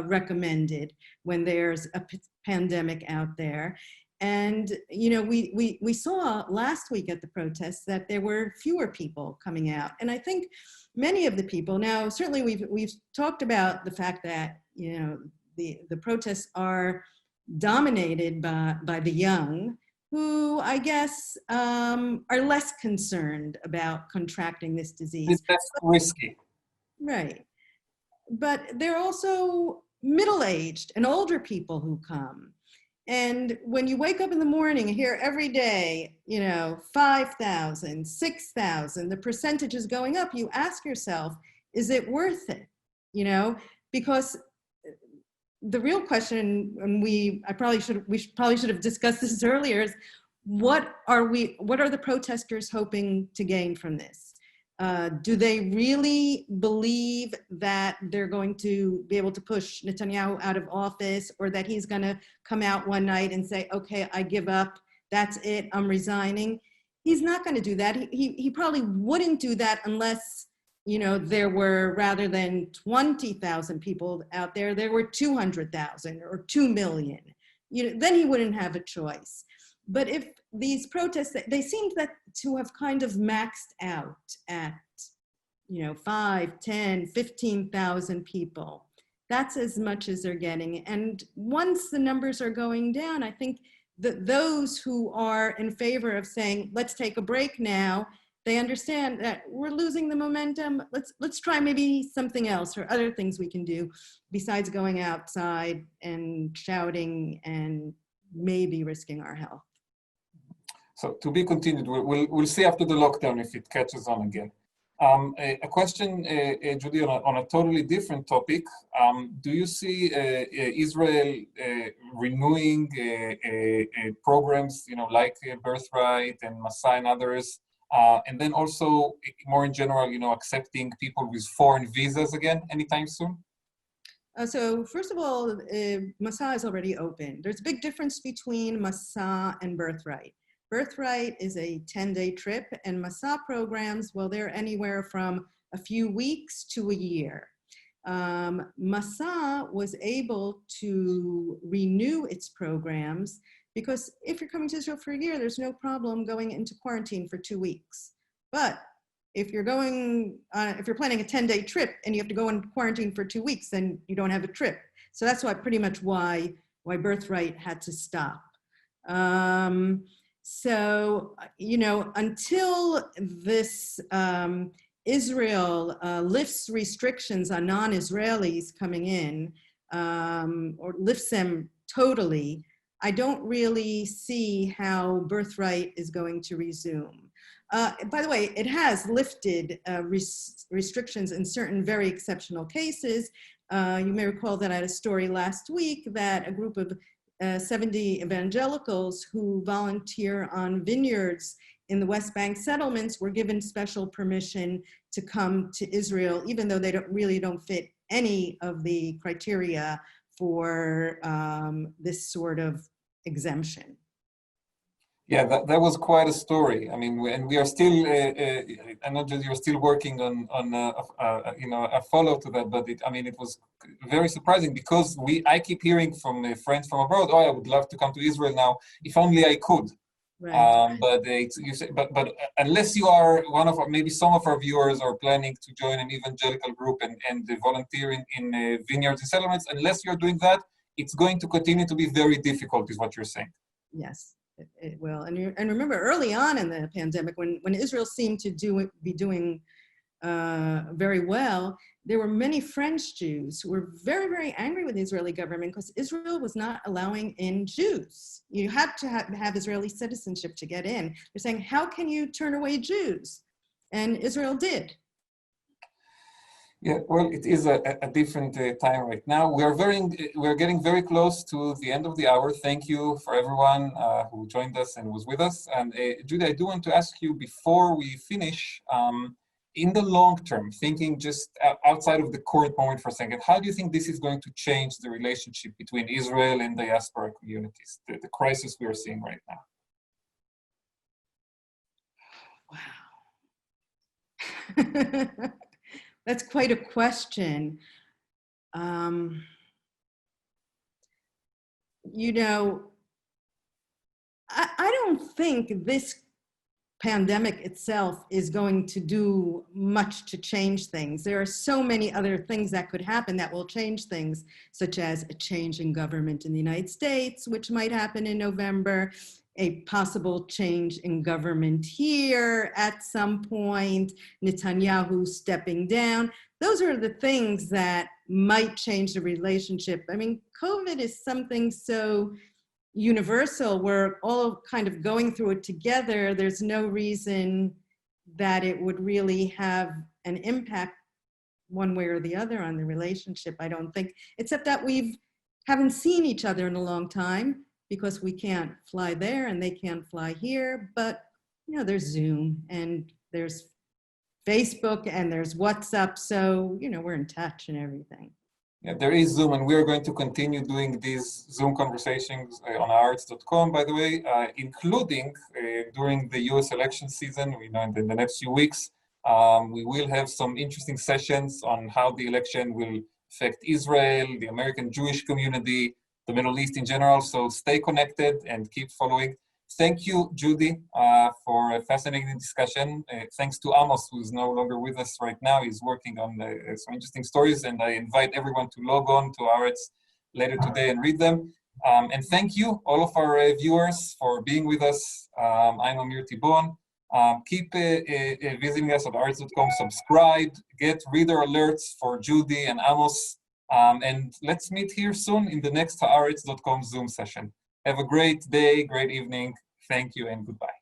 recommended when there's a pandemic out there. And, you know, we saw last week at the protests that there were fewer people coming out. And I think many of the people, now certainly we've talked about the fact that, you know, the protests are dominated by the young, who I guess are less concerned about contracting this disease. It's less risky. Right. But there are also middle-aged and older people who come. And when you wake up in the morning and hear every day, you know, 5,000, 6,000, the percentage is going up, you ask yourself, is it worth it? You know, because the real question, and we probably should have discussed this earlier, is what are the protesters hoping to gain from this? Do they really believe that they're going to be able to push Netanyahu out of office, or that he's going to come out one night and say, okay, I give up, that's it, I'm resigning? He's not going to do that. He probably wouldn't do that unless, you know, there were, rather than 20,000 people out there, there were 200,000 or 2 million. You know, then he wouldn't have a choice. But if these protests, they seem to have kind of maxed out at, you know, 5, 10, 15,000 people. That's as much as they're getting. And once the numbers are going down, I think that those who are in favor of saying, let's take a break now, they understand that we're losing the momentum. Let's try maybe something else or other things we can do besides going outside and shouting and maybe risking our health. So to be continued, we'll see after the lockdown if it catches on again. A question, Judy, on a totally different topic. Do you see Israel renewing programs, you know, like Birthright and Masa and others, and then also more in general, you know, accepting people with foreign visas again anytime soon? So first of all, Masa is already open. There's a big difference between Masa and Birthright. Birthright is a 10-day trip, and Masa programs, well, they're anywhere from a few weeks to a year. Masa was able to renew its programs because if you're coming to Israel for a year, there's no problem going into quarantine for 2 weeks. But if you're planning a 10-day trip and you have to go in quarantine for 2 weeks, then you don't have a trip. So that's pretty much why Birthright had to stop. So, you know, until this Israel lifts restrictions on non-Israelis coming in, or lifts them totally, I don't really see how Birthright is going to resume. By the way, it has lifted restrictions in certain very exceptional cases. You may recall that I had a story last week that a group of 70 evangelicals who volunteer on vineyards in the West Bank settlements were given special permission to come to Israel, even though they don't fit any of the criteria for this sort of exemption. Yeah, that was quite a story. I mean, and we are still, I know that you're still working on a follow to that, but it was very surprising because I keep hearing from friends from abroad, oh, I would love to come to Israel now, if only I could. Right. But unless you are one of maybe some of our viewers are planning to join an evangelical group and volunteering in vineyards and settlements, unless you're doing that, it's going to continue to be very difficult, is what you're saying. Yes. It will. And remember, early on in the pandemic, when Israel seemed to be doing very well, there were many French Jews who were very, very angry with the Israeli government because Israel was not allowing in Jews. You had to have Israeli citizenship to get in. They're saying, how can you turn away Jews? And Israel did. Yeah, well, it is a different time right now. We're getting very close to the end of the hour. Thank you for everyone who joined us and was with us. And Judy, I do want to ask you before we finish, in the long term, thinking just outside of the current moment for a second, how do you think this is going to change the relationship between Israel and diaspora communities, the crisis we are seeing right now? Wow. That's quite a question. You know, I don't think this pandemic itself is going to do much to change things. There are so many other things that could happen that will change things, such as a change in government in the United States, which might happen in November, a possible change in government here at some point, Netanyahu stepping down. Those are the things that might change the relationship. I mean, COVID is something so universal. We're all kind of going through it together. There's no reason that it would really have an impact one way or the other on the relationship, I don't think, except that we haven't seen each other in a long time because we can't fly there and they can't fly here. But, you know, there's Zoom and there's Facebook and there's WhatsApp. So, you know, we're in touch and everything. Yeah, there is Zoom, and we're going to continue doing these Zoom conversations on Haaretz.com, by the way, including during the US election season. We know in the next few weeks, we will have some interesting sessions on how the election will affect Israel, the American Jewish community, the Middle East in general. So stay connected and keep following. Thank you, Judy, for a fascinating discussion. Thanks to Amos, who's no longer with us right now. He's working on some interesting stories, and I invite everyone to log on to Haaretz later today and read them. And thank you, all of our viewers, for being with us. I'm Amir Tibon. Keep visiting us at Haaretz.com, subscribe, get reader alerts for Judy and Amos, and let's meet here soon in the next Haaretz.com Zoom session. Have a great day, great evening. Thank you and goodbye.